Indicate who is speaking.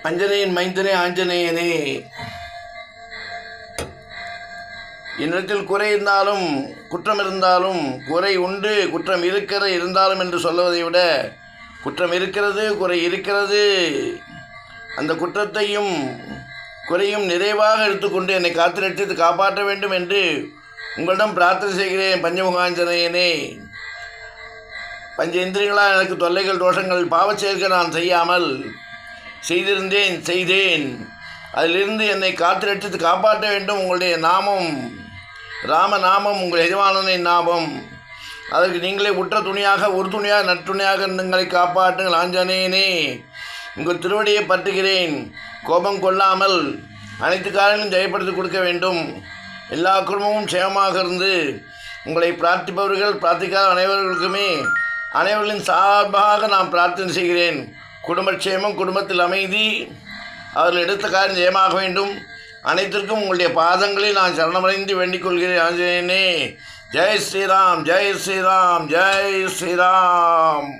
Speaker 1: அஞ்சனையின் மைந்தனே ஆஞ்சநேயனே, என்னிடத்தில் குறை இருந்தாலும் குற்றம் இருந்தாலும், குறை உண்டு குற்றம் இருந்தாலும் என்று சொல்வதை விட, குற்றம் இருக்கிறது குறை இருக்கிறது, அந்த குற்றத்தையும் குறையும் நிறைவாக எடுத்துக்கொண்டு என்னை காத்து ரட்சித்து காப்பாற்ற வேண்டும் என்று உங்களிடம் பிரார்த்தனை செய்கிறேன். பஞ்சமுகாஞ்சனையனே, பஞ்ச இந்திரியங்களால் எனக்கு தொல்லைகள் தோஷங்கள் பாவச் செயல்கள் நான் செய்யாமல் செய்தேன். அதிலிருந்து என்னை காத்து ரட்சித்து காப்பாற்ற வேண்டும். உங்களுடைய நாமம் ராமநாமம், உங்கள் எஜமானனின் நாமம், அதற்கு நீங்களே உற்ற துணியாக ஒரு துணியாக நற்றுணையாக எங்களை காப்பாற்றுங்கள். ஆஞ்சநேயனே, உங்கள் திருவடியை பற்றுகிறேன். கோபம் கொள்ளாமல் அனைத்து காரியங்களும் ஜெயப்படுத்தி கொடுக்க வேண்டும். எல்லா குடும்பமும் சேமமாக இருந்து உங்களை பிரார்த்திப்பவர்கள் பிரார்த்திக்காத அனைவர்களின் சார்பாக நான் பிரார்த்தனை செய்கிறேன். குடும்பக்ஷேமம், குடும்பத்தில் அமைதி, அவர்கள் எடுத்த காரியம் ஜெயமாக வேண்டும். அனைத்திற்கும் உங்களுடைய பாதங்களில் நான் சரணமடைந்து வேண்டிக் கொள்கிறேன். ஆஞ்சநேயனே, ஜெய் ஸ்ரீராம், ஜெய் ஸ்ரீராம், ஜெய் ஸ்ரீராம்.